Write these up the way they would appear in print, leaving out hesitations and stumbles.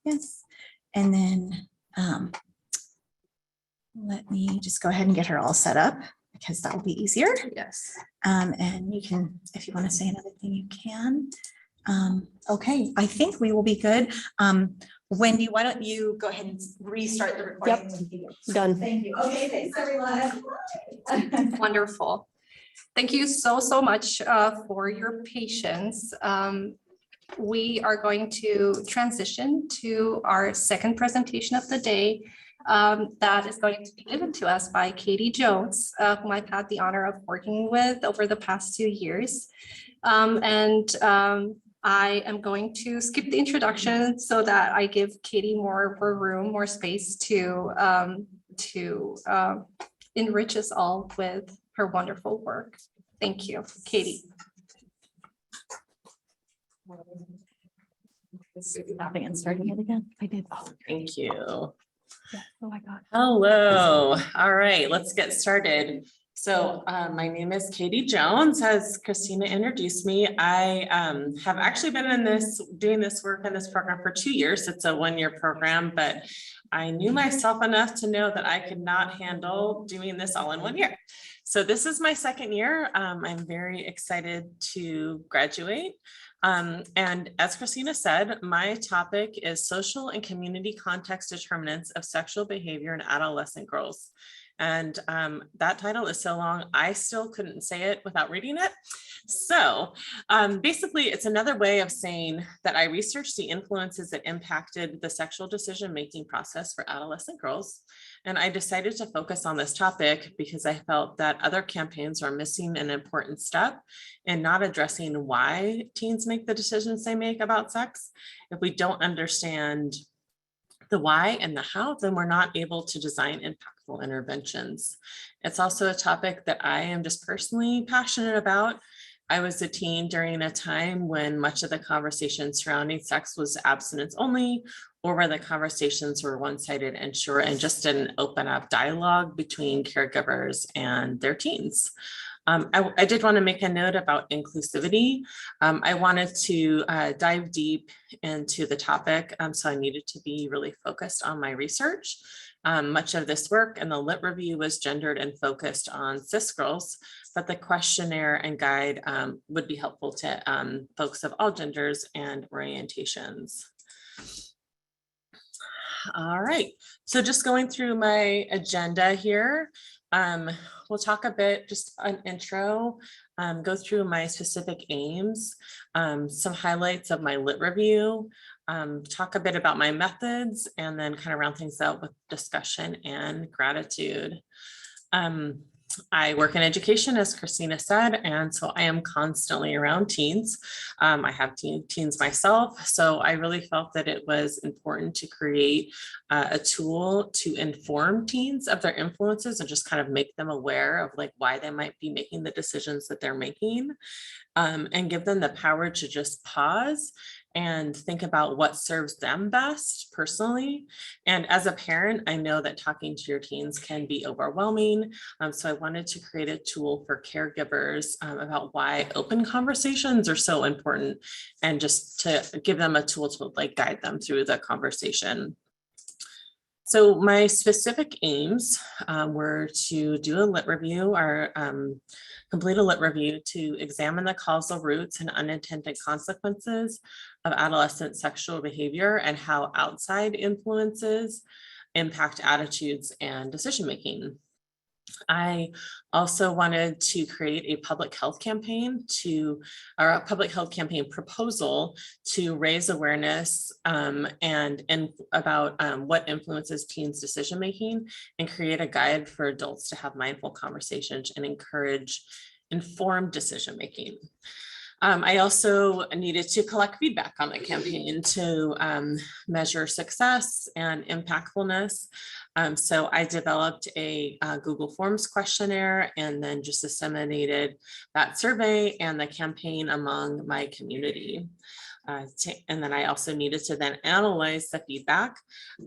Yes, and then let me just go ahead and get her all set up because that will be easier. Yes. And you can, if you want to say another thing, you can. Okay, I think we will be good. Wendy, why don't you go ahead and restart the recording? Yep. Done. Thank you. Okay, thanks everyone. Wonderful. Thank you so much for your patience. We are going to transition to our second presentation of the day. That is going to be given to us by Kattie Jones, whom I've had the honor of working with over the past 2 years. I am going to skip the introduction so that I give Kattie more room, more space to enrich us all with her wonderful work. Thank you, Kattie. Stopping and starting it again. I did. Oh, Thank you. yeah. Oh my God. Hello. All right, let's get started. So my name is Kattie Jones. As Christina introduced me, I have actually been doing this work in this program for 2 years. It's a 1-year program, but I knew myself enough to know that I could not handle doing this all in 1 year. So this is my 2nd year. I'm very excited to graduate. And as Christina said, my topic is social and community context determinants of sexual behavior in adolescent girls. And that title is so long, I still couldn't say it without reading it. So basically, it's another way of saying that I researched the influences that impacted the sexual decision-making process for adolescent girls. And I decided to focus on this topic because I felt that other campaigns are missing an important step in not addressing why teens make the decisions they make about sex. If we don't understand the why and the how, then we're not able to design impactful interventions. It's also a topic that I am just personally passionate about. I was a teen during a time when much of the conversation surrounding sex was abstinence only, or where the conversations were one-sided and short and just didn't open up dialogue between caregivers and their teens. I did want to make a note about inclusivity. I wanted to dive deep into the topic, so I needed to be really focused on my research. Much of this work and the lit review was gendered and focused on cis girls, but the questionnaire and guide would be helpful to folks of all genders and orientations. All right, so just going through my agenda here. We'll talk a bit, just an intro, go through my specific aims, some highlights of my lit review, talk a bit about my methods, and then kind of round things out with discussion and gratitude. I work in education, as Christina said, and so I am constantly around teens. I have teens myself, so I really felt that it was important to create a tool to inform teens of their influences and just kind of make them aware of like why they might be making the decisions that they're making, and give them the power to just pause and think about what serves them best personally. And as a parent, I know that talking to your teens can be overwhelming. So I wanted to create a tool for caregivers about why open conversations are so important, and just to give them a tool to like guide them through the conversation. So my specific aims were to do a lit review, or complete a lit review to examine the causal roots and unintended consequences of adolescent sexual behavior and how outside influences impact attitudes and decision-making. I also wanted to create a public health campaign or a public health campaign proposal to raise awareness and about what influences teens' decision-making, and create a guide for adults to have mindful conversations and encourage informed decision-making. I also needed to collect feedback on the campaign to measure success and impactfulness. So I developed a Google Forms questionnaire and then just disseminated that survey and the campaign among my community. And then I also needed to then analyze the feedback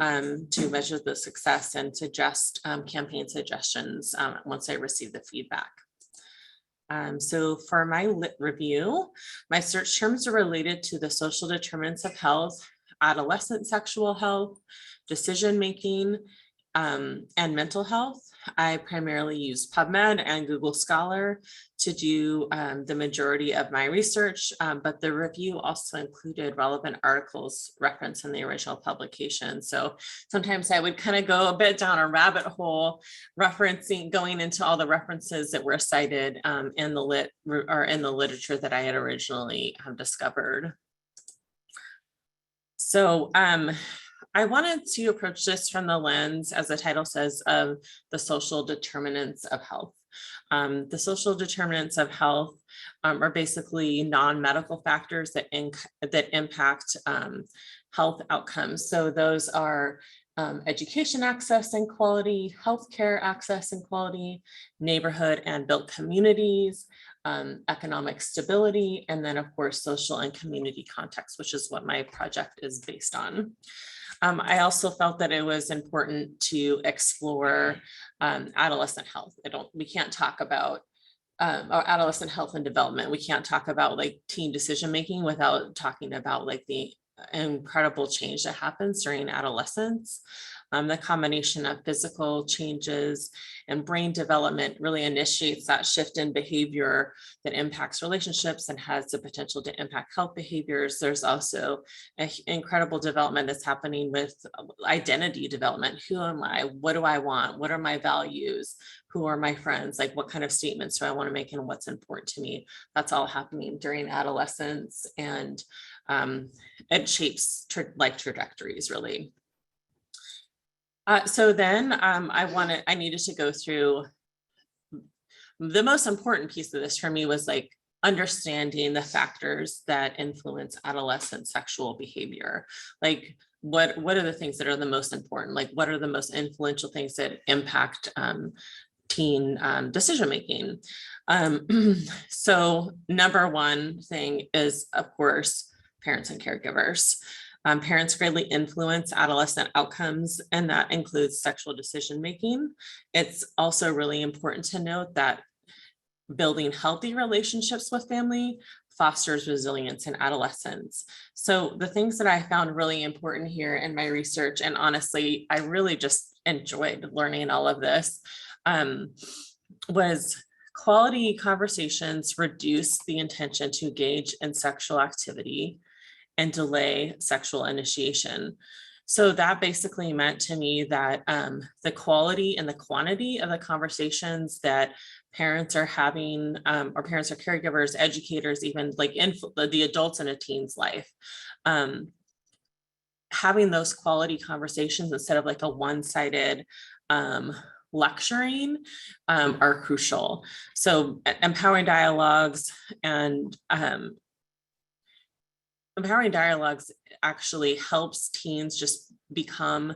to measure the success and suggest campaign suggestions once I received the feedback. So for my lit review, my search terms are related to the social determinants of health, adolescent sexual health, decision-making, and mental health. I primarily use PubMed and Google Scholar to do the majority of my research, but the review also included relevant articles referenced in the original publication. So sometimes I would kind of go a bit down a rabbit hole, going into all the references that were cited in the literature that I had originally discovered. So I wanted to approach this from the lens, as the title says, of the social determinants of health. The social determinants of health are basically non-medical factors that impact health outcomes. So those are education access and quality, healthcare access and quality, neighborhood and built communities, economic stability, and then of course, social and community context, which is what my project is based on. I also felt that it was important to explore adolescent health. We can't talk about or adolescent health and development. We can't talk about like teen decision-making without talking about like the incredible change that happens during adolescence. The combination of physical changes and brain development really initiates that shift in behavior that impacts relationships and has the potential to impact health behaviors. There's also an incredible development that's happening with identity development. Who am I? What do I want? What are my values? Who are my friends? Like what kind of statements do I want to make and what's important to me? That's all happening during adolescence, and it shapes life trajectories really. So then I needed to go through the most important piece of this for me was like understanding the factors that influence adolescent sexual behavior. Like what are the things that are the most important? Like what are the most influential things that impact teen decision-making? So number one thing is, of course, parents and caregivers. Parents greatly influence adolescent outcomes, and that includes sexual decision-making. It's also really important to note that building healthy relationships with family fosters resilience in adolescence. So the things that I found really important here in my research, and honestly, I really just enjoyed learning all of this, was quality conversations reduce the intention to engage in sexual activity and delay sexual initiation. So that basically meant to me that the quality and the quantity of the conversations that parents are having, or parents or caregivers, educators, even like the adults in a teen's life, having those quality conversations instead of like a one-sided lecturing are crucial. So empowering dialogues actually helps teens just become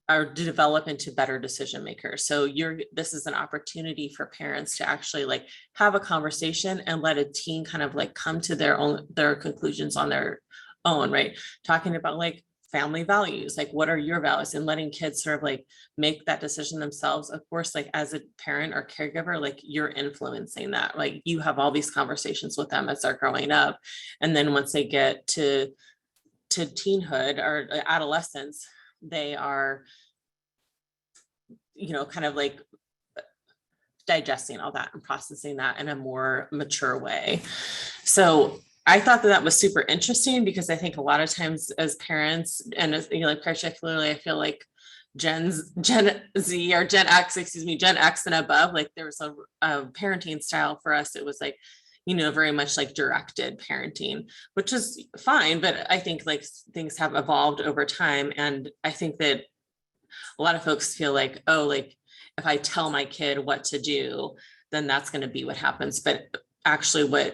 or develop into better decision makers. So this is an opportunity for parents to actually like have a conversation and let a teen kind of like come to their conclusions on their own, right? Talking about like family values, like what are your values, and letting kids sort of like make that decision themselves. Of course, like as a parent or caregiver, like you're influencing that, like you have all these conversations with them as they're growing up. And then once they get to teenhood or adolescence, they are, kind of like digesting all that and processing that in a more mature way. So I thought that was super interesting because I think a lot of times as parents, and as, like particularly, I feel like Gen Z or Gen X and above, like there was a parenting style for us. It was like, very much like directed parenting, which is fine. But I think like things have evolved over time. And I think that a lot of folks feel like, oh, like if I tell my kid what to do, then that's going to be what happens. But actually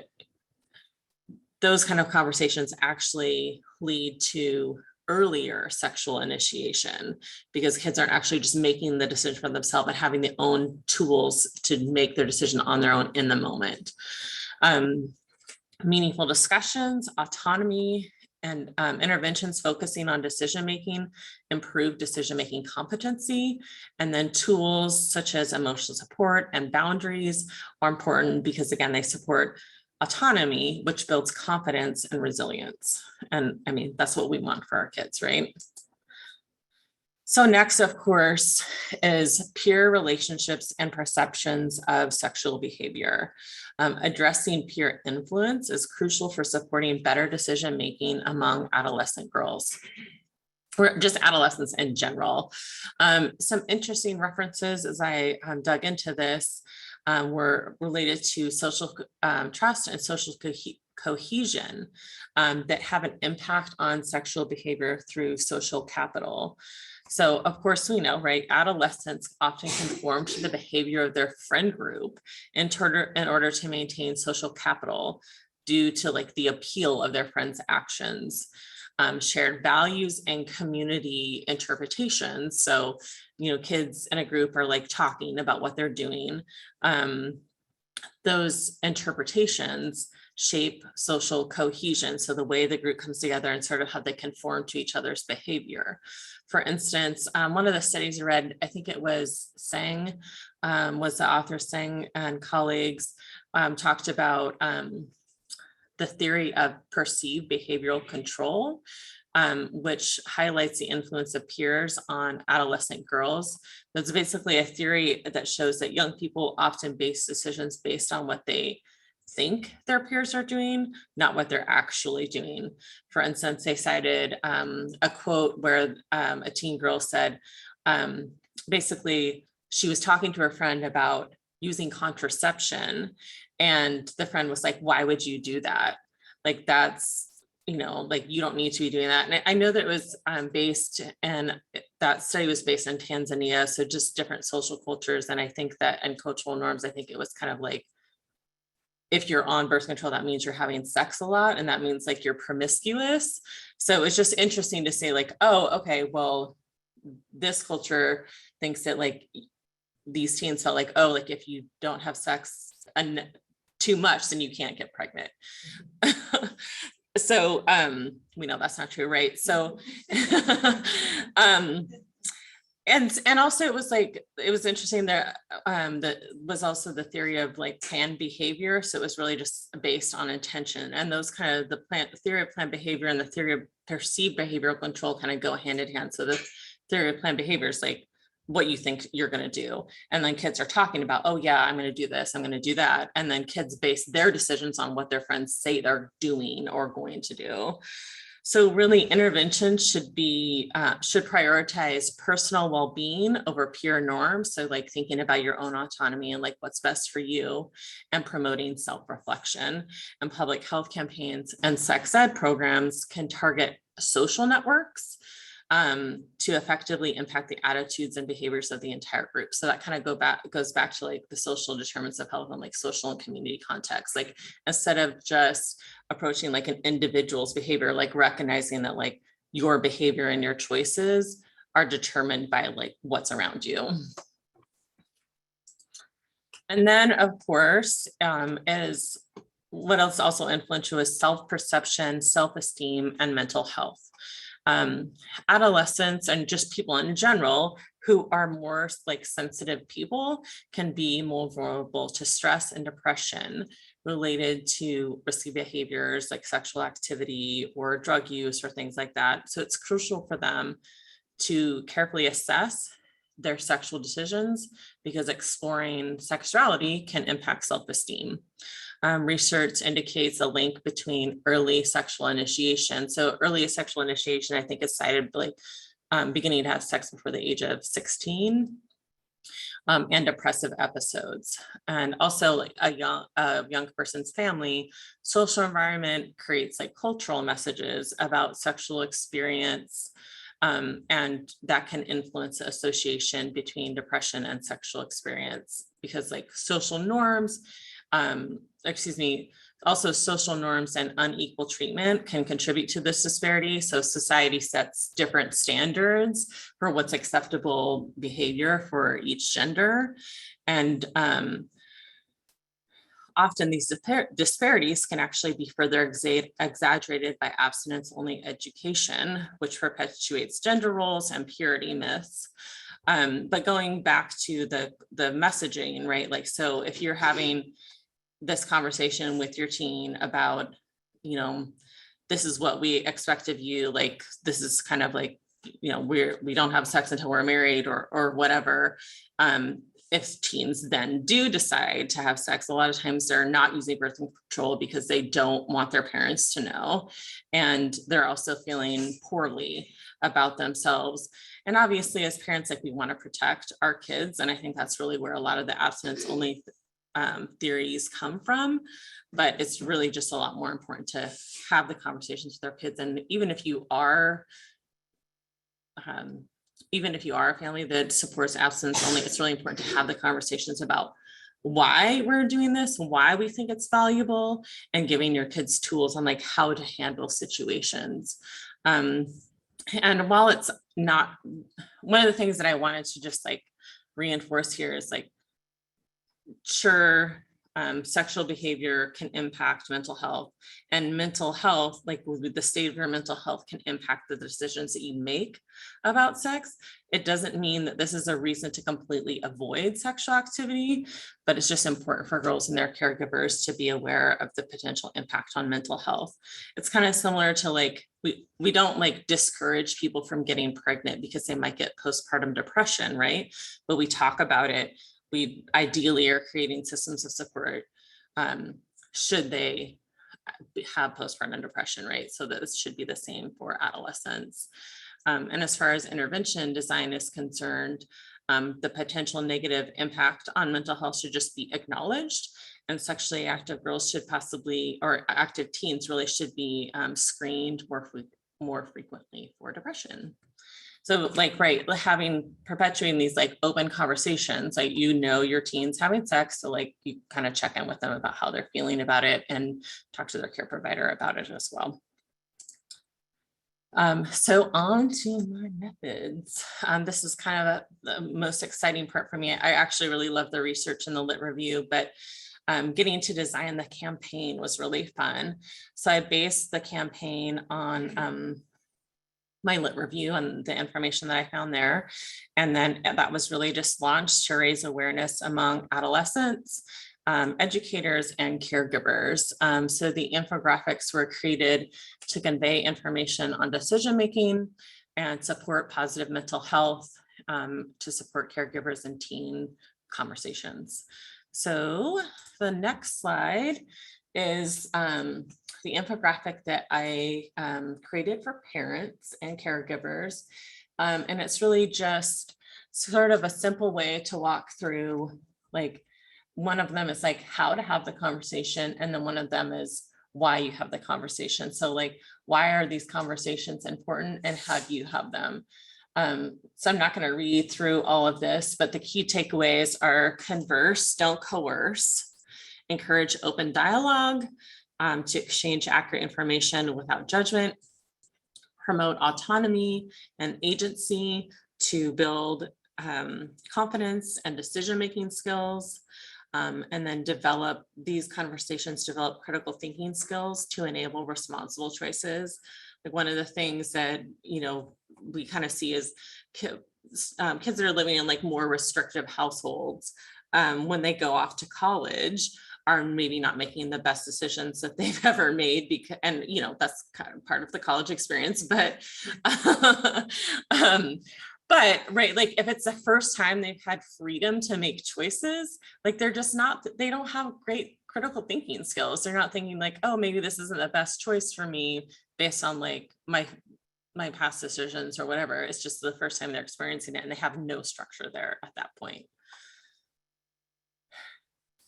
those kind of conversations actually lead to earlier sexual initiation, because kids aren't actually just making the decision for themselves and having their own tools to make their decision on their own in the moment. Meaningful discussions, autonomy, and interventions focusing on decision-making, improve decision-making competency, and then tools such as emotional support and boundaries are important because again, they support autonomy, which builds confidence and resilience. And I mean, that's what we want for our kids, right? So next, of course, is peer relationships and perceptions of sexual behavior. Addressing peer influence is crucial for supporting better decision-making among adolescent girls, or just adolescents in general. Some interesting references as I dug into this were related to social trust and social cohesion that have an impact on sexual behavior through social capital. So of course, we know, right, adolescents often conform to the behavior of their friend group in order to maintain social capital due to like the appeal of their friends' actions, shared values and community interpretations. So, you know, kids in a group are like talking about what they're doing. Those interpretations shape social cohesion. So the way the group comes together and sort of how they conform to each other's behavior. For instance, one of the studies I read, I think it was Sang, was the author Sang and colleagues talked about the theory of perceived behavioral control, which highlights the influence of peers on adolescent girls. That's basically a theory that shows that young people often base decisions based on what they think their peers are doing, not what they're actually doing. For instance, they cited a quote where a teen girl said, basically, she was talking to her friend about using contraception, and the friend was like, why would you do that? Like, that's, you know, like, you don't need to be doing that. And I know that it was based, and that study was based in Tanzania, so just different social cultures. And I think that, and cultural norms, I think it was kind of like, if you're on birth control, that means you're having sex a lot, and that means like you're promiscuous. So it's just interesting to say like, oh, okay, well, this culture thinks that like these teens felt like, oh, like if you don't have sex too much, then you can't get pregnant. So we know that's not true, right? So and also it was like, it was interesting that that was also the theory of like planned behavior. So it was really just based on intention, and those kind of the theory of planned behavior and the theory of perceived behavioral control kind of go hand in hand. So the theory of planned behavior is like what you think you're going to do, and then kids are talking about, oh yeah, I'm going to do this, I'm going to do that, and then kids base their decisions on what their friends say they're doing or going to do. So really, intervention should prioritize personal well-being over peer norms. So like thinking about your own autonomy and like what's best for you, and promoting self-reflection. And public health campaigns and sex ed programs can target social networks to effectively impact the attitudes and behaviors of the entire group. So that kind of goes back to like the social determinants of health and like social and community context. Like instead of just approaching like an individual's behavior, like recognizing that like your behavior and your choices are determined by like what's around you. And then of course, is what else also influential is self-perception, self-esteem, and mental health. Adolescents and just people in general who are more like sensitive people can be more vulnerable to stress and depression related to risky behaviors like sexual activity or drug use or things like that. So it's crucial for them to carefully assess their sexual decisions, because exploring sexuality can impact self-esteem. Research indicates a link between early sexual initiation. So early sexual initiation, I think, is cited like beginning to have sex before the age of 16, and depressive episodes. And also like a young person's family, social environment creates like cultural messages about sexual experience, and that can influence the association between depression and sexual experience, because like social norms, also social norms and unequal treatment can contribute to this disparity. So society sets different standards for what's acceptable behavior for each gender. And Often these disparities can actually be further exaggerated by abstinence-only education, which perpetuates gender roles and purity myths. But going back to the messaging, right? Like, so if you're having this conversation with your teen about, you know, this is what we expect of you, like, this is kind of like, you know, we don't have sex until we're married or whatever. If teens then do decide to have sex, a lot of times they're not using birth control because they don't want their parents to know. And they're also feeling poorly about themselves. And obviously, as parents, like, we want to protect our kids. And I think that's really where a lot of the abstinence only theories come from. But it's really just a lot more important to have the conversations with our kids. And even if you are a family that supports abstinence only, it's really important to have the conversations about why we're doing this, why we think it's valuable, and giving your kids tools on like how to handle situations. And while it's not, one of the things that I wanted to just like reinforce here is like, sure, sexual behavior can impact mental health, and mental health, like the state of your mental health, can impact the decisions that you make about sex. It doesn't mean that this is a reason to completely avoid sexual activity, but it's just important for girls and their caregivers to be aware of the potential impact on mental health. It's kind of similar to like, we don't like discourage people from getting pregnant because they might get postpartum depression, right? But we talk about it. We ideally are creating systems of support should they have postpartum depression, right? So that this should be the same for adolescents. And as far as intervention design is concerned, the potential negative impact on mental health should just be acknowledged. And sexually active girls should possibly, or active teens really should be screened more frequently for depression. So like, right, perpetuating these like open conversations, like, you know, your teen's having sex. So like you kind of check in with them about how they're feeling about it and talk to their care provider about it as well. So on to my methods. This is kind of the most exciting part for me. I actually really love the research and the lit review, but getting to design the campaign was really fun. So I based the campaign on my lit review and the information that I found there. And then that was really just launched to raise awareness among adolescents, educators, and caregivers. So the infographics were created to convey information on decision-making and support positive mental health, to support caregivers and teen conversations. So the next slide is the infographic that I created for parents and caregivers. And it's really just sort of a simple way to walk through, like, one of them is like how to have the conversation, and then one of them is why you have the conversation. So like, why are these conversations important and how do you have them? So I'm not going to read through all of this, but the key takeaways are: converse, don't coerce; encourage open dialogue, to exchange accurate information without judgment; promote autonomy and agency to build confidence and decision-making skills; and then develop critical thinking skills to enable responsible choices. Like, one of the things that, you know, we kind of see is kids that are living in like more restrictive households, when they go off to college, are maybe not making the best decisions that they've ever made, because, and you know, that's kind of part of the college experience, but right, like if it's the first time they've had freedom to make choices, like they don't have great critical thinking skills. They're not thinking like, oh, maybe this isn't the best choice for me based on like my past decisions or whatever. It's just the first time they're experiencing it, and they have no structure there at that point.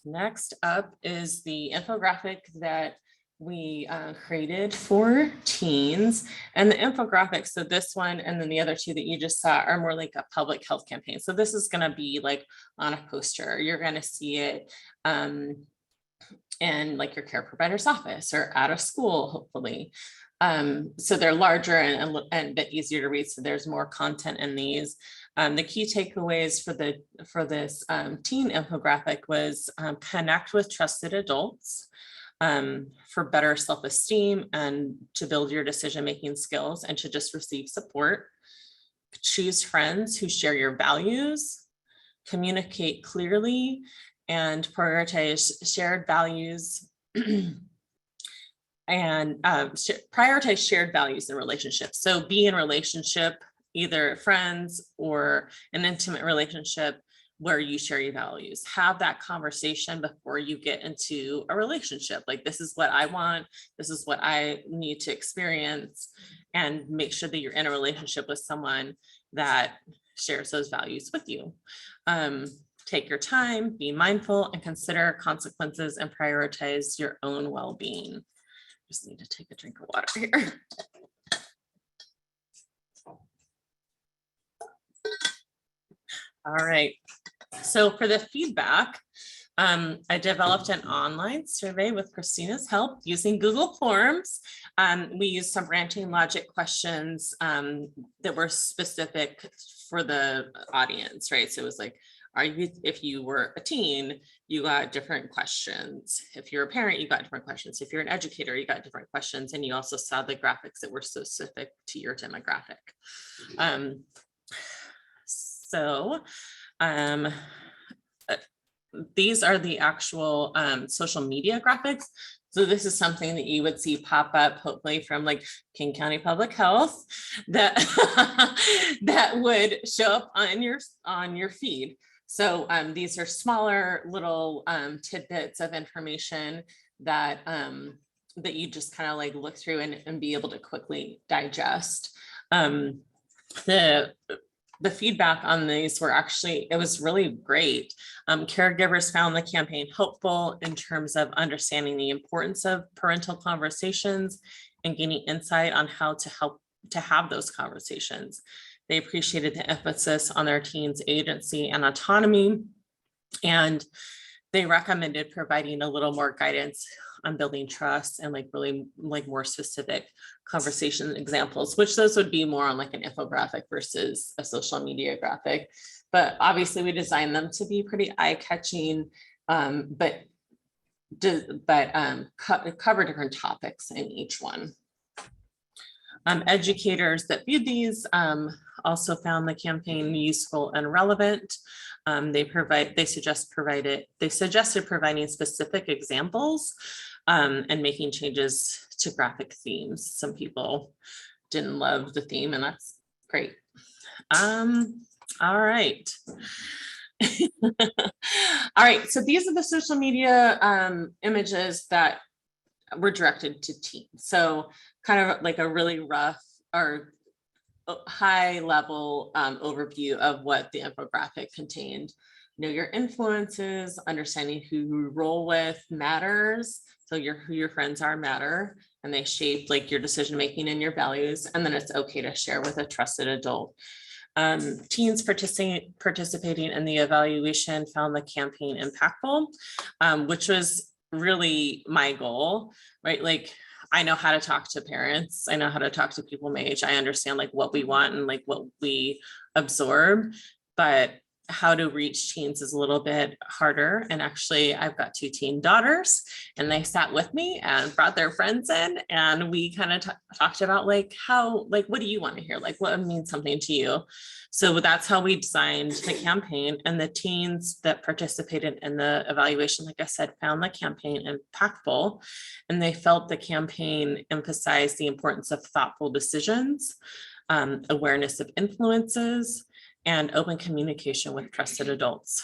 Next up is the infographic that we created for teens. And the infographic, so this one and then the other two that you just saw, are more like a public health campaign. So this is going to be like on a poster. You're going to see it in like your care provider's office or out of school, hopefully. So they're larger and a bit easier to read. So there's more content in these. The key takeaways for this teen infographic was connect with trusted adults for better self-esteem and to build your decision-making skills and to just receive support. Choose friends who share your values, communicate clearly, and prioritize shared values and prioritize shared values in relationships. So be in relationship, either friends or an intimate relationship where you share your values. Have that conversation before you get into a relationship. Like, this is what I want, this is what I need to experience, and make sure that you're in a relationship with someone that shares those values with you. Take your time, be mindful, and consider consequences and prioritize your own well-being. Just need to take a drink of water here. All right, so for the feedback, I developed an online survey with Christina's help using Google Forms. We used some branching logic questions that were specific for the audience, right? So it was like, if you were a teen, you got different questions. If you're a parent, you got different questions. If you're an educator, you got different questions. And you also saw the graphics that were specific to your demographic. These are the actual social media graphics. So this is something that you would see pop up, hopefully from like King County Public Health, that that would show up on your feed. So these are smaller little tidbits of information that that you just kind of like look through and be able to quickly digest. The feedback on these were actually, it was really great. Caregivers found the campaign hopeful in terms of understanding the importance of parental conversations and gaining insight on how to help to have those conversations. They appreciated the emphasis on their teens' agency and autonomy, and they recommended providing a little more guidance on building trust and like really like more specific conversation examples, which those would be more on like an infographic versus a social media graphic. But obviously we designed them to be pretty eye-catching, but cover different topics in each one. Educators that viewed these also found the campaign useful and relevant. They suggested providing specific examples and making changes to graphic themes. Some people didn't love the theme, and that's great. All right. All right, so these are the social media images that were directed to teens. So kind of like a really rough or high level overview of what the infographic contained. Know your influences, understanding who you roll with matters. So who your friends are matter, and they shape like your decision making and your values. And then it's okay to share with a trusted adult. Teens participating in the evaluation found the campaign impactful, which was really my goal, right? Like, I know how to talk to parents. I know how to talk to people my age. I understand like what we want and like what we absorb, but how to reach teens is a little bit harder. And actually I've got 2 teen daughters, and they sat with me and brought their friends in, and we kind of talked about like what do you want to hear? Like what means something to you? So that's how we designed the campaign, and the teens that participated in the evaluation, like I said, found the campaign impactful, and they felt the campaign emphasized the importance of thoughtful decisions, awareness of influences, and open communication with trusted adults.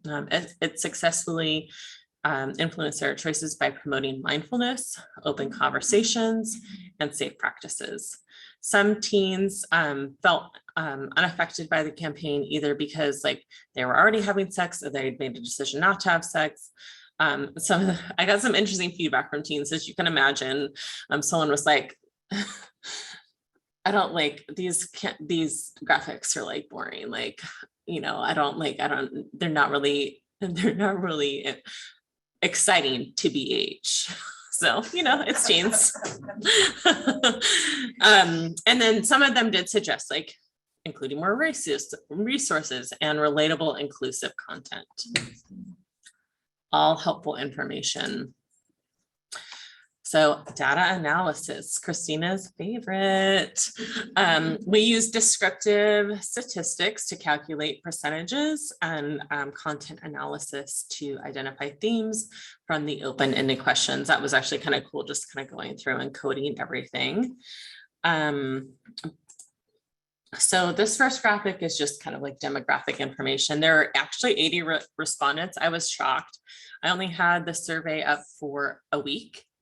It successfully influenced their choices by promoting mindfulness, open conversations, and safe practices. Some teens felt unaffected by the campaign, either because like they were already having sex or they had made a decision not to have sex. I got some interesting feedback from teens, as you can imagine. Someone was like, I don't like these graphics are like boring. Like, you know, they're not really exciting to BH. So, it's teens. And then some of them did suggest like including more resources and relatable, inclusive content. All helpful information. So data analysis, Christina's favorite. We use descriptive statistics to calculate percentages and content analysis to identify themes from the open-ended questions. That was actually kind of cool, just kind of going through and coding everything. So this first graphic is just kind of like demographic information. There are actually 80 respondents. I was shocked. I only had the survey up for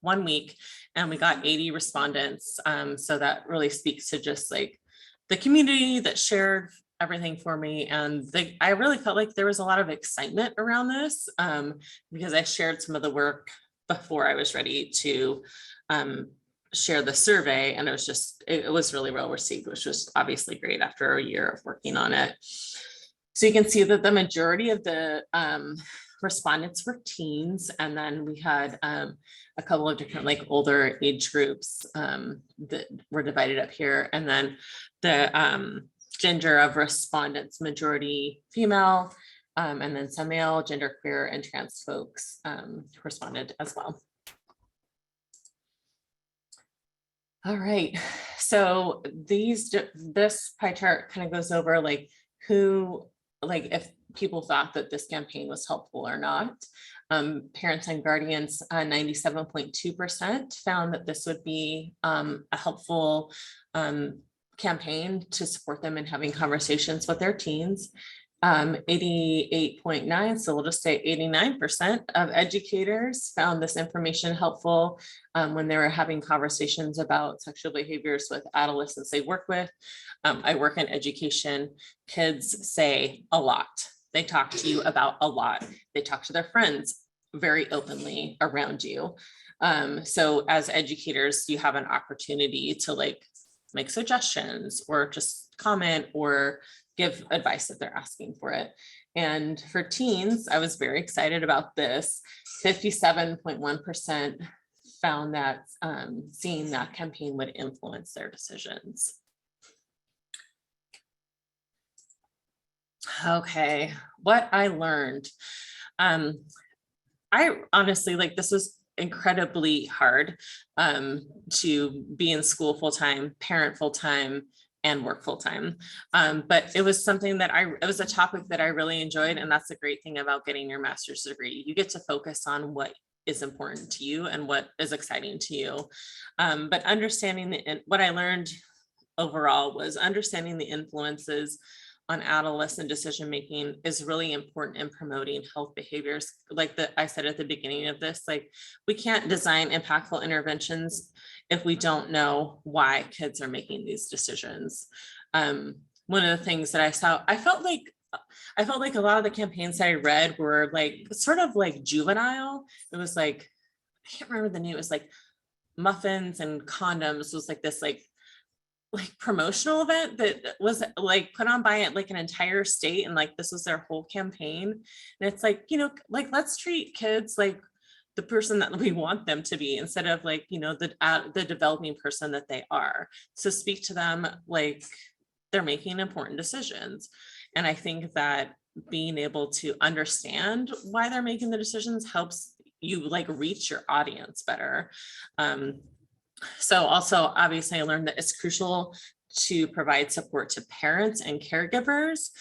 1 week, and we got 80 respondents. So that really speaks to just like the community that shared everything for me. And I really felt like there was a lot of excitement around this because I shared some of the work before I was ready to share the survey, and it was really well received, which was obviously great after a year of working on it. So you can see that the majority of the respondents were teens, and then we had a couple of different like older age groups that were divided up here, and then the gender of respondents, majority female, and then some male, genderqueer, and trans folks responded as well. All right, so this pie chart kind of goes over like if people thought that this campaign was helpful or not. Parents and guardians, 97.2% found that this would be a helpful campaign to support them in having conversations with their teens. 88.9, so we'll just say 89% of educators found this information helpful when they were having conversations about sexual behaviors with adolescents they work with. I work in education. Kids say a lot. They talk to you about a lot. They talk to their friends very openly around you. So as educators, you have an opportunity to like make suggestions or just comment or give advice if they're asking for it. And for teens, I was very excited about this. 57.1% found that seeing that campaign would influence their decisions. Okay, what I learned. I honestly, like, this was incredibly hard to be in school full-time, parent full-time, and work full-time. But it was something that it was a topic that I really enjoyed. And that's the great thing about getting your master's degree. You get to focus on what is important to you and what is exciting to you. But understanding what I learned overall was understanding the influences on adolescent decision-making is really important in promoting health behaviors. Like I said at the beginning of this, like, we can't design impactful interventions if we don't know why kids are making these decisions. One of the things that I saw, I felt like a lot of the campaigns that I read were like, sort of like juvenile. It was like, I can't remember the name. It was like muffins and condoms was like this like promotional event that was like put on by like an entire state, and like this was their whole campaign. And it's like, like, let's treat kids like the person that we want them to be, instead of like, the developing person that they are. So speak to them like they're making important decisions. And I think that being able to understand why they're making the decisions helps you like reach your audience better. So also, obviously, I learned that it's crucial to provide support to parents and caregivers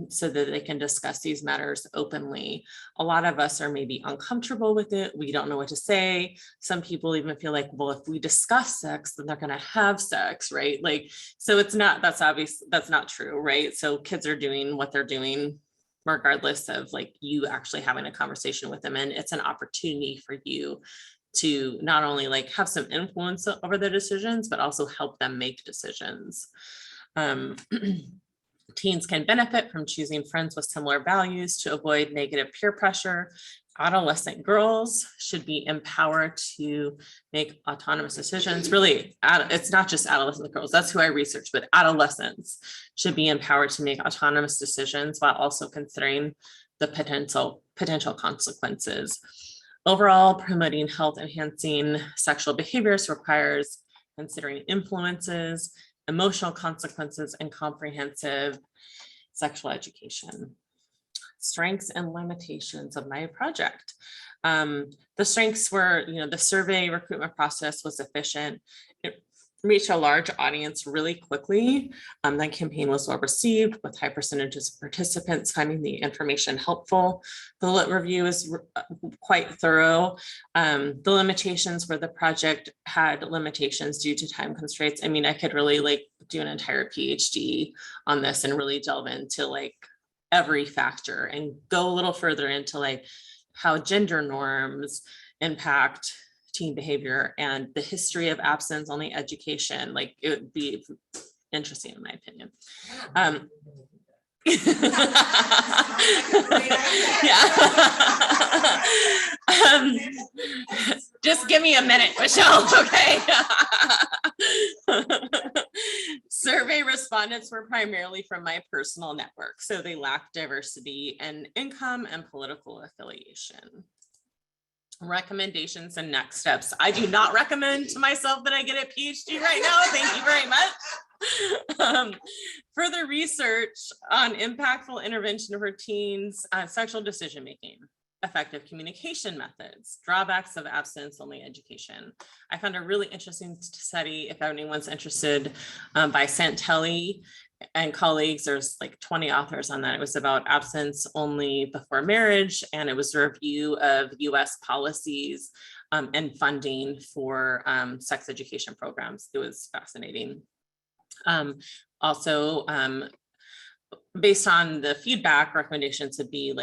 so that they can discuss these matters openly. A lot of us are maybe uncomfortable with it. We don't know what to say. Some people even feel like, well, if we discuss sex, then they're going to have sex, right? Like, so that's not true, right? So kids are doing what they're doing regardless of like you actually having a conversation with them. And it's an opportunity for you to not only like have some influence over their decisions, but also help them make decisions. Teens can benefit from choosing friends with similar values to avoid negative peer pressure. Adolescent girls should be empowered to make autonomous decisions. Really, it's not just adolescent girls, that's who I researched, but adolescents should be empowered to make autonomous decisions while also considering the potential consequences. Overall, promoting health enhancing sexual behaviors requires considering influences, emotional consequences, and comprehensive sexual education. Strengths and limitations of my project. The strengths were, the survey recruitment process was efficient. It reached a large audience really quickly. The campaign was well received with high percentages of participants finding the information helpful. The lit review is quite thorough. The limitations were the project had limitations due to time constraints. I mean, I could really do an entire PhD on this and really delve into every factor and go a little further into how gender norms impact teen behavior and the history of abstinence only education. It would be interesting in my opinion. Just give me a minute, Michelle, okay? Survey respondents were primarily from my personal network, so they lacked diversity in income and political affiliation. Recommendations and next steps. I do not recommend to myself that I get a PhD right now. Thank you very much. Further research on impactful intervention for teens' sexual decision-making, effective communication methods, drawbacks of abstinence-only education. I found a really interesting study, if anyone's interested, by Santelli and colleagues. There's 20 authors on that. It was about abstinence only before marriage, and it was a review of US policies and funding for sex education programs. It was fascinating. Also, based on the feedback, recommendations would be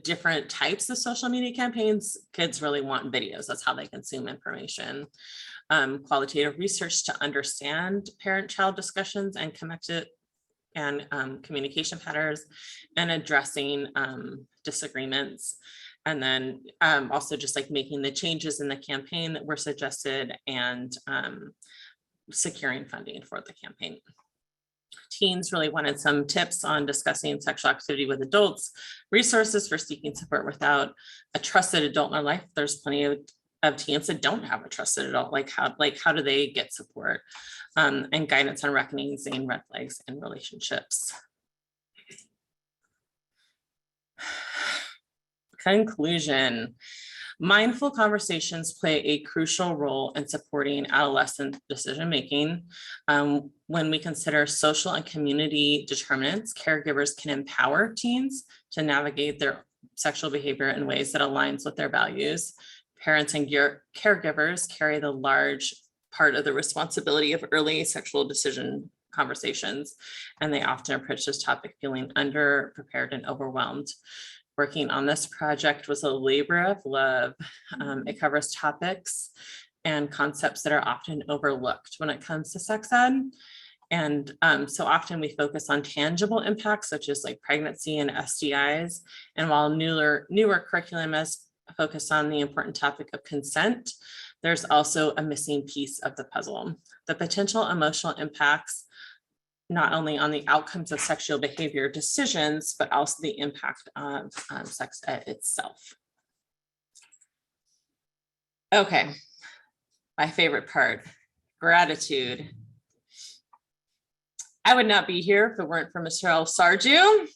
different types of social media campaigns. Kids really want videos. That's how they consume information. Qualitative research to understand parent-child discussions and connected and communication patterns, and addressing disagreements. And then also just making the changes in the campaign that were suggested, and securing funding for the campaign. Teens really wanted some tips on discussing sexual activity with adults, resources for seeking support without a trusted adult in their life. There's plenty of teens that don't have a trusted adult. How do they get support? And guidance on recognizing red flags in relationships. Conclusion. Mindful conversations play a crucial role in supporting adolescent decision-making. When we consider social and community determinants, caregivers can empower teens to navigate their sexual behavior in ways that aligns with their values. Parents and caregivers carry the large part of the responsibility of early sexual decision conversations, and they often approach this topic feeling underprepared and overwhelmed. Working on this project was a labor of love. It covers topics and concepts that are often overlooked when it comes to sex ed. And so often we focus on tangible impacts such as pregnancy and STIs. And while newer curriculum has focused on the important topic of consent, there's also a missing piece of the puzzle. The potential emotional impacts not only on the outcomes of sexual behavior decisions, but also the impact of sex ed itself. Okay, my favorite part, gratitude. I would not be here if it weren't for Michelle Sarju.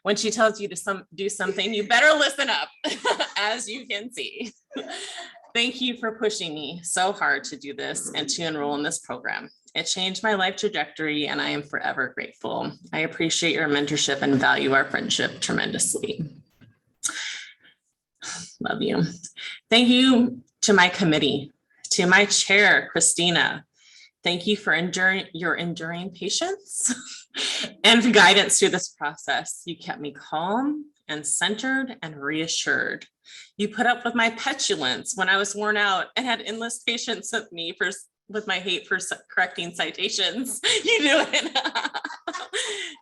When she tells you to do something, you better listen up, as you can see. Thank you for pushing me so hard to do this and to enroll in this program. It changed my life trajectory, and I am forever grateful. I appreciate your mentorship and value our friendship tremendously. Love you. Thank you to my committee, to my chair, Christina. Thank you for your enduring patience and guidance through this process. You kept me calm and centered and reassured. You put up with my petulance when I was worn out and had endless patience with me with my hate for correcting citations. You knew it.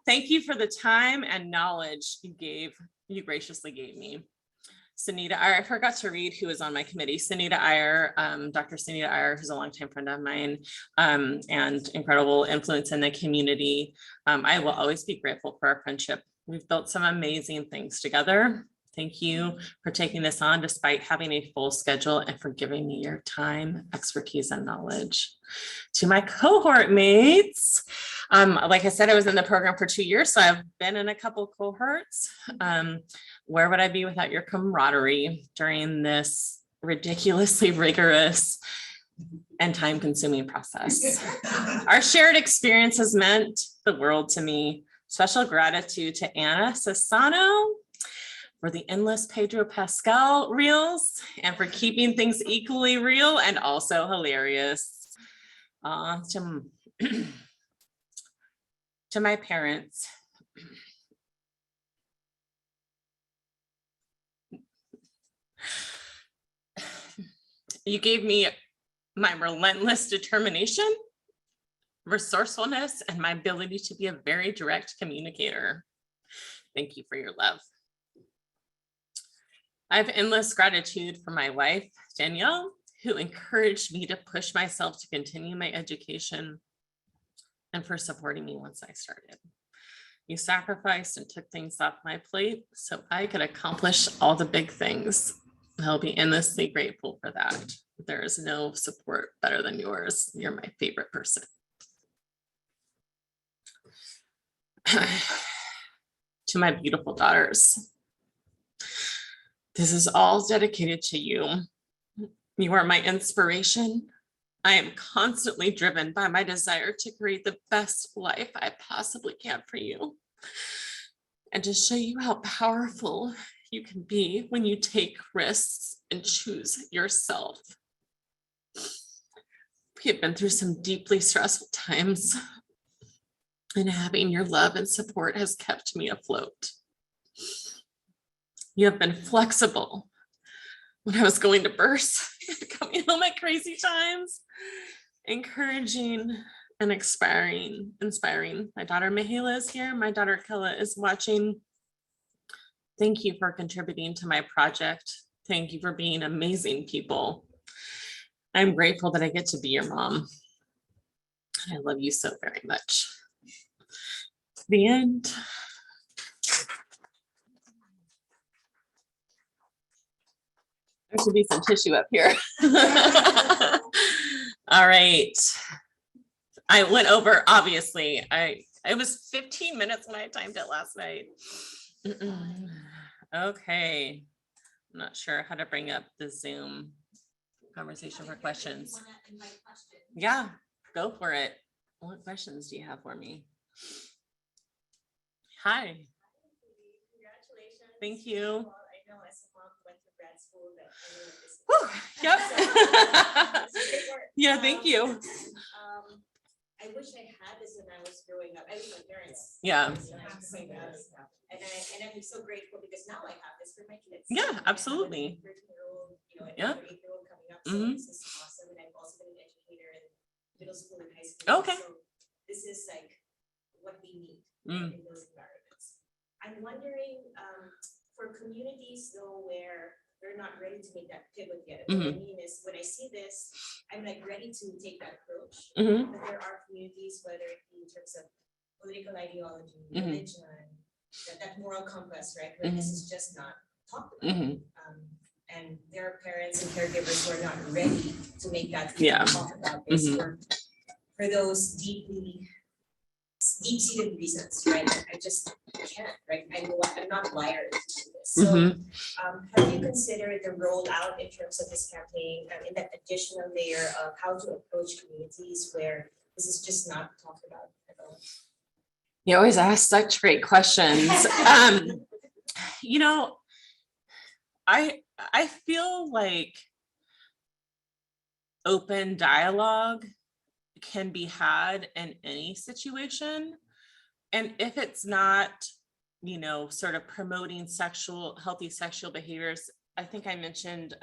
Thank you for the time and knowledge you graciously gave me. Sunita Iyer, I forgot to read who was on my committee. Sunita Iyer, Dr. Sunita Iyer, who's a longtime friend of mine, and incredible influence in the community. I will always be grateful for our friendship. We've built some amazing things together. Thank you for taking this on despite having a full schedule and for giving me your time, expertise, and knowledge. To my cohort mates, like I said, I was in the program for 2 years, so I've been in a couple cohorts. Where would I be without your camaraderie during this ridiculously rigorous and time-consuming process? Our shared experience has meant the world to me. Special gratitude to Anna Sassano for the endless Pedro Pascal reels and for keeping things equally real and also hilarious. To my parents, you gave me my relentless determination, resourcefulness, and my ability to be a very direct communicator. Thank you for your love. I have endless gratitude for my wife, Danielle, who encouraged me to push myself to continue my education and for supporting me once I started. You sacrificed and took things off my plate so I could accomplish all the big things. I'll be endlessly grateful for that. There is no support better than yours. You're my favorite person. To my beautiful daughters, this is all dedicated to you. You are my inspiration. I am constantly driven by my desire to create the best life I possibly can for you and to show you how powerful you can be when you take risks and choose yourself. We have been through some deeply stressful times, and having your love and support has kept me afloat. You have been flexible when I was going to burst, coming home at crazy times, encouraging and inspiring. My daughter Mihaela is here. My daughter Kella is watching. Thank you for contributing to my project. Thank you for being amazing people. I'm grateful that I get to be your mom. I love you so very much. The end. There should be some tissue up here. All right. I went over, obviously. It was 15 minutes when I timed it last night. Okay. I'm not sure how to bring up the Zoom conversation for questions. Yeah, go for it. What questions do you have for me? Hi. Congratulations. Thank you. Well, I know as a mom went to grad school that I know this. Yep. So, this is great work. Yeah, thank you. I wish I had this when I was growing up. I mean, my parents. Yeah. And I'm so grateful because now I have this for my kids. Yeah, absolutely. 13-year-old, Yeah. 8-year-old coming up. So Mhm. this is awesome. And I've also been an educator in middle school and high school. Okay. So this is like what we need Mm. in those environments. I'm wondering, for communities though, where they're not ready to make that pivot yet. What I mean is when I see this, I'm like ready to take that approach. Mhm. But there are communities, whether it be in terms of political ideology, Mhm. religion, that moral compass, right? Where this is just not talked about. Mhm. And there are parents and caregivers who are not ready to make that Yeah. talk about this Mhm. for those deep-seated reasons, right? I just can't, right? I'm not wired to do this. So Mhm. have you considered the rollout in terms of this campaign in that additional layer of how to approach communities where this is just not talked about at all? You always ask such great questions. You know, I feel like open dialogue can be had in any situation. And if it's not, sort of promoting healthy sexual behaviors, I think I mentioned,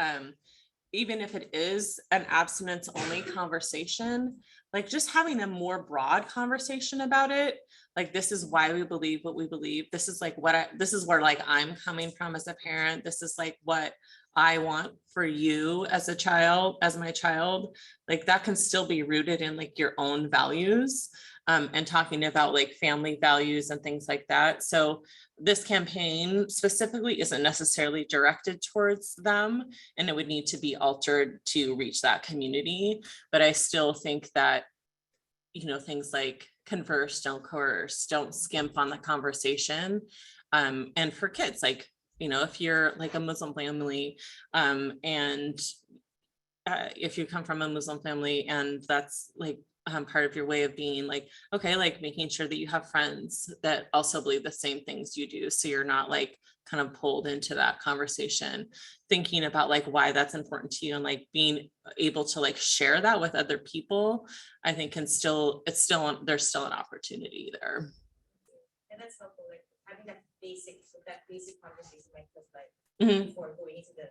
even if it is an abstinence only conversation, like just having a more broad conversation about it. Like, this is why we believe what we believe. This is like this is where like I'm coming from as a parent. This is like what I want for you as a child, as my child, like that can still be rooted in like your own values, and talking about like family values and things like that. So this campaign specifically isn't necessarily directed towards them, and it would need to be altered to reach that community. But I still think that, you know, things like converse, don't coerce, don't skimp on the conversation. And for kids, like, you know, if you're like a Muslim family, and if you come from a Muslim family and that's like part of your way of being, like, okay, like making sure that you have friends that also believe the same things you do. So you're not like kind of pulled into that conversation, thinking about like why that's important to you and like being able to like share that with other people, I think there's still an opportunity there. And that's helpful, like having that basic conversation like this, like Mhm. before going into the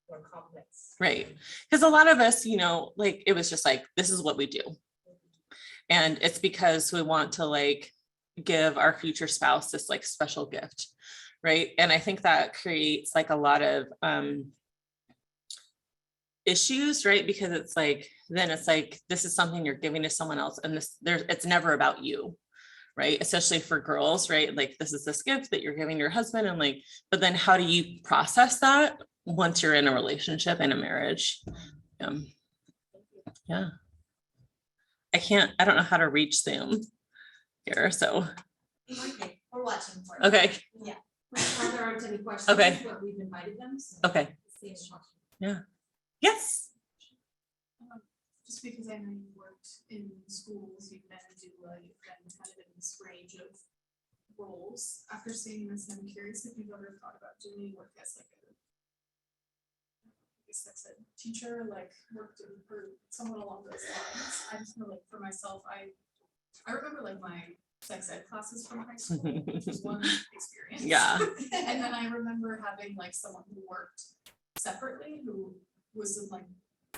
more complex. Right. Because a lot of us, you know, like it was just like, this is what we do. And it's because we want to like give our future spouse this like special gift. Right. And I think that creates like a lot of issues, right? Because it's like, then it's like, this is something you're giving to someone else, and it's never about you. Right. Especially for girls, right? Like this is this gift that you're giving your husband, and like, but then how do you process that once you're in a relationship and a marriage? Yeah. I don't know how to reach Zoom here, so. Okay, we're watching for it. Okay, Yeah. There aren't any questions. Okay. But we've invited them. So okay, it's the instruction. yes. Just because I know you worked in schools, you've been you've been kind of in this range of roles. After seeing this, I'm curious if you've ever thought about doing work as like a teacher, like worked in, or someone along those lines. I just know, like for myself, I remember like my sex ed classes from high school, which was one experience. Yeah. And then I remember having like someone who worked separately, who was in like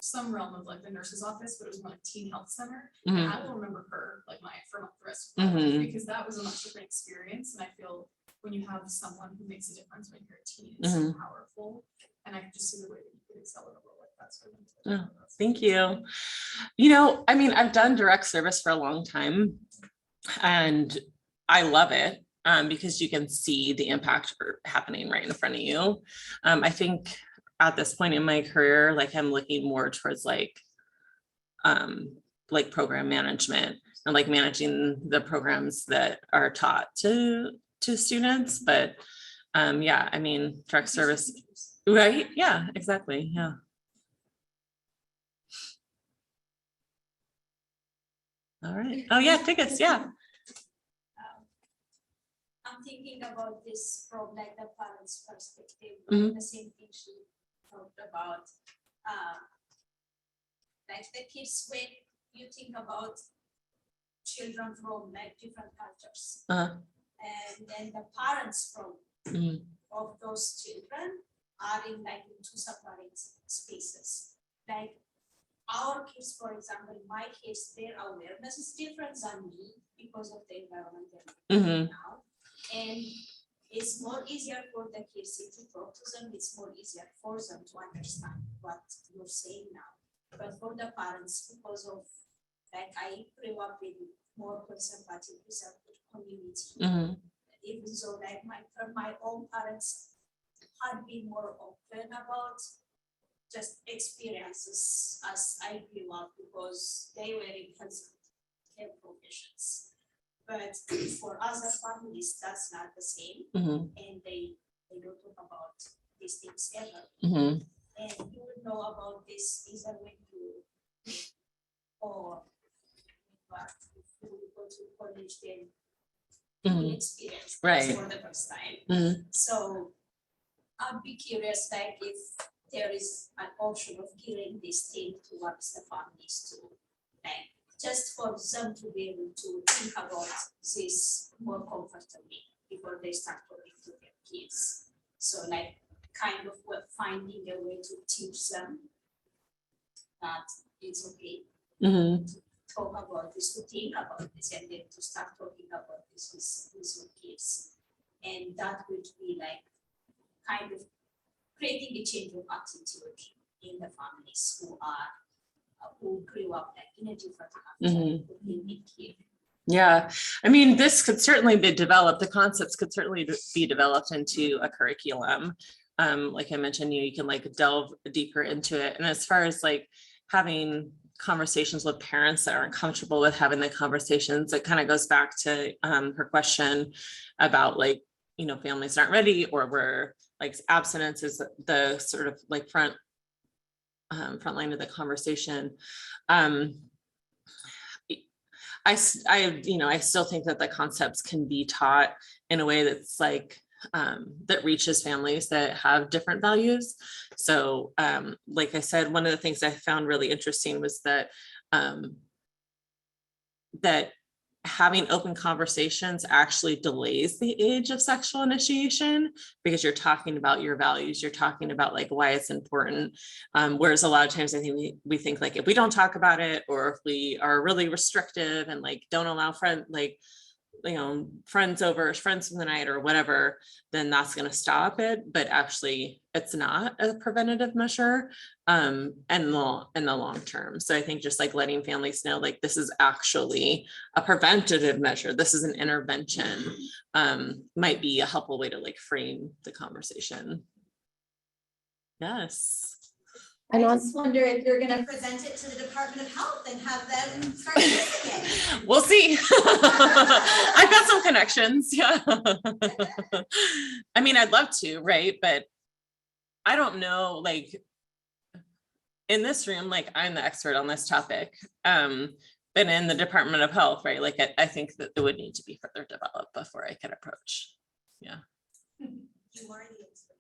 some realm of like the nurse's office, but it was more like teen health center. And Mhm. I will remember her like for the rest of my life, Mhm. because that was a much different experience. And I feel when you have someone who makes a difference when you're a teen, it's so powerful. And I can just see the way that you could excel in a role like that. So Thank you. You know, I mean, I've done direct service for a long time, and I love it, because you can see the impact happening right in front of you. I think at this point in my career, like I'm looking more towards like program management and like managing the programs that are taught to students. But yeah, I mean, direct service, right? Yeah, exactly. Yeah. All right. Oh yeah, tickets. Yeah. I'm thinking about this from like the parents' perspective, Mhm. like the same thing she talked about. Like the kids, when you think about children from like different cultures, and then the parents from of those children are in like in two separate spaces. Like our kids, for example, in my case, their awareness is different than me because of the environment they're in now. And it's more easier for the kids if you talk to them, it's more easier for them to understand what you're saying now. But for the parents, because of like I grew up in more conservative community, even so like my own parents had been more open about just experiences as I grew up because they were in healthcare professions. But for other families, that's not the same, and they don't talk about these things ever. And you would know about this either when you or if you go to college, then you will experience this for the first time. So I'd be curious, like if there is an option of giving this thing towards the families too, like just for them to be able to think about this more comfortably before they start talking to their kids. So like kind of finding a way to teach them that it's okay to talk about this, to think about this, and then to start talking about this with your kids. And that would be like kind of creating a change of attitude in the families who grew up like in a different culture, who live in here. Yeah, I mean, this could certainly be developed. The concepts could certainly be developed into a curriculum. Like I mentioned, you can like delve deeper into it. And as far as like having conversations with parents that aren't comfortable with having the conversations, it kind of goes back to her question about like, you know, families aren't ready, or where like abstinence is the sort of like front line of the conversation. I still think that the concepts can be taught in a way that's like, that reaches families that have different values. So like I said, one of the things I found really interesting was that, that having open conversations actually delays the age of sexual initiation, because you're talking about your values, you're talking about like why it's important. Whereas a lot of times I think we think like if we don't talk about it, or if we are really restrictive and like don't allow friends over, friends from the night or whatever, then that's going to stop it. But actually it's not a preventative measure in the long term. So I think just like letting families know, like this is actually a preventative measure, this is an intervention, might be a helpful way to like frame the conversation. Yes. I just wonder if you're going to present it to the Department of Health and have them start using it. We'll see. I've got some connections. Yeah. I mean, I'd love to, right? But I don't know, like in this room, like I'm the expert on this topic. But in the Department of Health, right? Like I think that it would need to be further developed before I can approach. Yeah. You are the expert.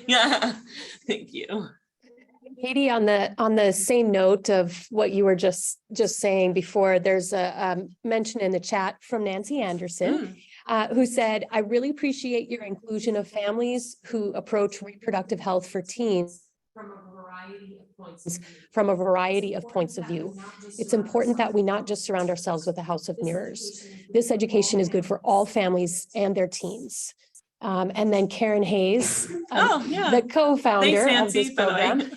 Yeah. Thank you. Katie, on the same note of what you were just saying before, there's a mention in the chat from Nancy Anderson, who said, I really appreciate your inclusion of families who approach reproductive health for teens from a variety of points of view. It's important that we not just surround ourselves with a house of mirrors. This education is good for all families and their teens. And then Karen Hayes, the co-founder of this program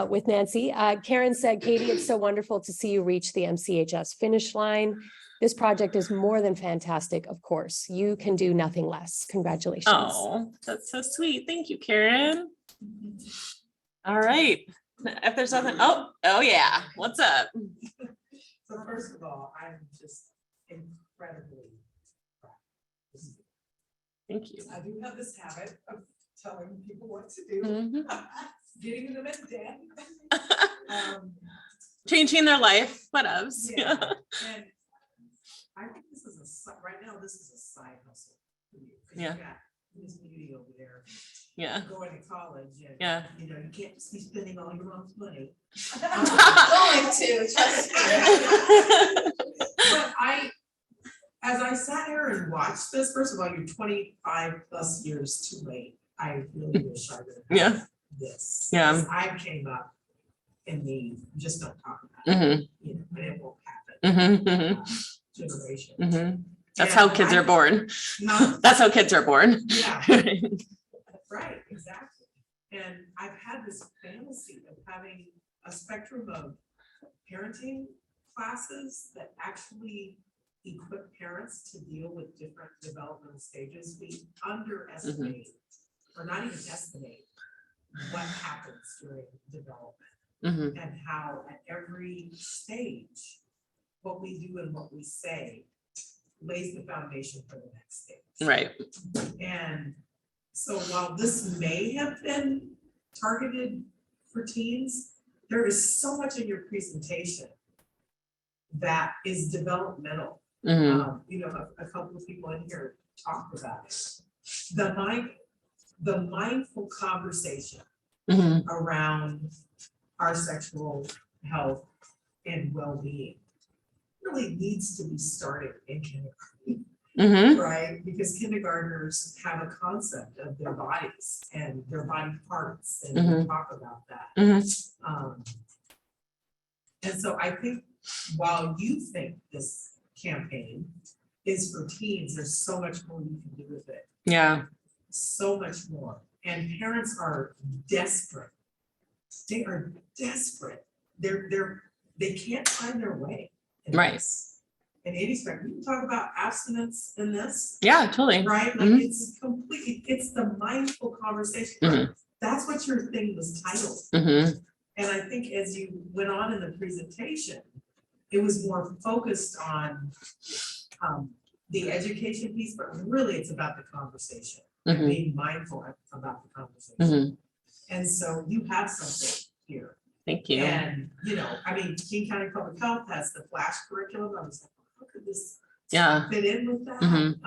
with Nancy. Karen said, Katie, it's so wonderful to see you reach the MCHS finish line. This project is more than fantastic, of course. You can do nothing less. Congratulations. Oh, that's so sweet. Thank you, Karen. All right. If there's nothing, oh yeah. What's up? So first of all, I'm just incredibly proud. Thank you. I do have this habit of telling people what to do, getting them in debt. Changing their life, whatevs. Yeah. And I think this is right now, this is a side hustle for you. 'Cause you got Miss Beauty over there. Yeah. Going to college and Yeah. you know, you can't just be spending all your mom's money. Going to, trust me. But as I sat here and watched this, first of all, you're 25 plus years too late. I really wish I would have had this. Yeah. 'Cause I came up and we just don't talk about it, you know, but it won't happen. Generation. That's how kids are born. That's how kids are born. Yeah. Right, exactly. And I've had this fantasy of having a spectrum of parenting classes that actually equip parents to deal with different developmental stages. We underestimate, or not even estimate, what happens during development and how at every stage, what we do and what we say lays the foundation for the next stage. Right. And so while this may have been targeted for teens, there is so much in your presentation that is developmental. You know, a couple of people in here talked about it. The mindful conversation around our sexual health and well-being really needs to be started in kindergarten, right? Because kindergartners have a concept of their bodies and their body parts, and we talk about that. And so I think while you think this campaign is for teens, there's so much more you can do with it. Yeah. So much more. And parents are desperate. They are desperate. They can't find their way. in Right. this. And any spec, we can talk about abstinence in this, Yeah, totally. right? Like Mhm. it's completely, it's the mindful conversation. Mhm. That's what your thing was titled. Mhm. And I think as you went on in the presentation, it was more focused on the education piece, but really it's about the conversation. And Mhm. being mindful about the conversation. Mhm. And so you have something here. Thank you. And, you know, I mean, King County Public Health has the flash curriculum. I was like, how could this Yeah. fit in with that? Mhm.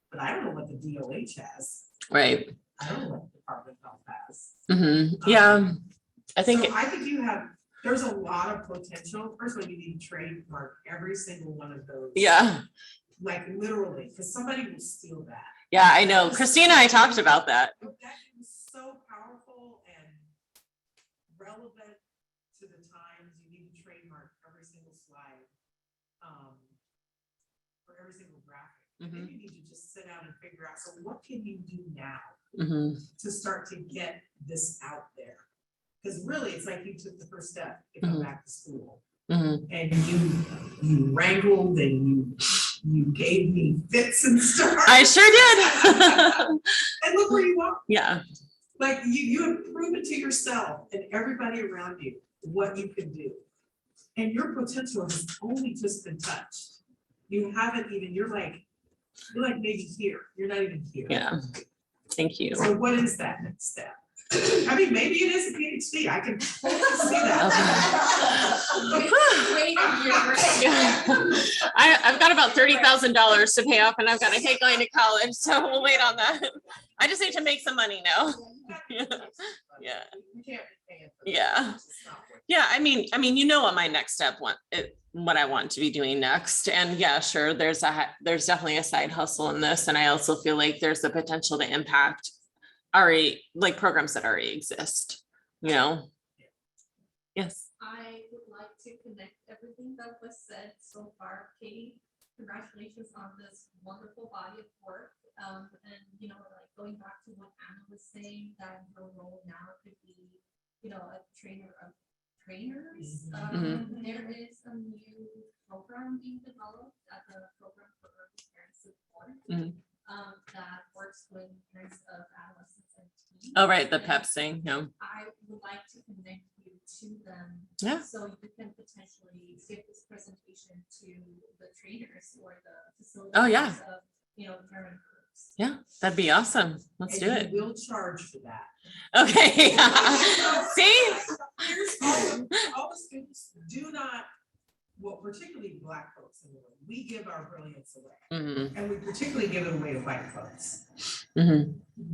But I don't know what the DOH has. Right. I don't know what the Department of Health has. Yeah. I think. So I think there's a lot of potential. First of all, you need to trademark every single one of those. Yeah. Like literally, because somebody will steal that. Yeah, I know. Christina and I talked about that. That is so powerful and relevant to the times. You need to trademark every single slide, for every single graphic. And then you need to just sit down and figure out, so what can you do now to start to get this out there? Because really, it's like you took the first step to come back to school. And you wrangled and you gave me fits and stuff. I sure did. And look where you are. Yeah. Like you have proven to yourself and everybody around you what you can do. And your potential has only just been touched. You haven't even, you're like maybe here. You're not even here. Yeah. Thank you. So what is that next step? I mean, maybe it is a PhD. I can totally see that. I've got about $30,000 to pay off, and I've got a kid going to college, so we'll wait on that. I just need to make some money now. Yeah. Yeah. You can't be paying for that. Yeah. It's just not worth it. Yeah, I mean, you know what my next step what I want to be doing next. And yeah, sure, there's definitely a side hustle in this. And I also feel like there's the potential to impact already, like programs that already exist, you know? Yes. I would like to connect everything that was said so far. Katie, congratulations on this wonderful body of work. And you know, like going back to what Anna was saying, that her role now could be, you know, a trainer of trainers. There is a new program being developed at the Program for Early Parent Support that works with parents of adolescents and teens. Oh, right, the And PEPS thing. Yeah. I would like to connect you to them. Yeah. So you can potentially give this presentation to the trainers or the facilities. Oh, yeah. Of, you know, parent groups. Yeah, that'd be awesome. Let's do And it. you will charge for that. Okay. See? Here's all the students do not, well, particularly Black folks in the room, we give our brilliance away. And we particularly give it away to white folks.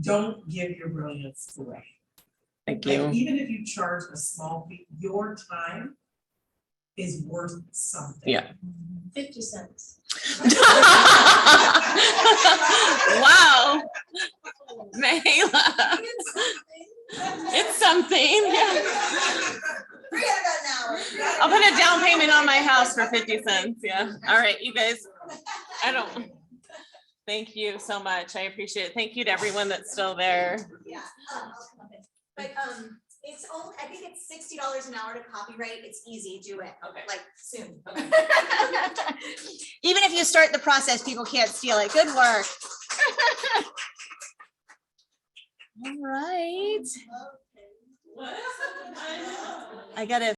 Don't give your brilliance away. Thank Like, you. even if you charge a small fee, your time is worth something. Yeah. 50 cents. Wow. Mahela. It's something. Yeah. I'll put a down payment on my house for 50 cents. Yeah. All right, you guys. Thank you so much. I appreciate it. Thank you to everyone that's still there. Yeah. But it's only, I think it's $60 an hour to copyright. It's easy, do it. Okay. Like soon. Okay. Even if you start the process, people can't steal it. Good work. All right. I gotta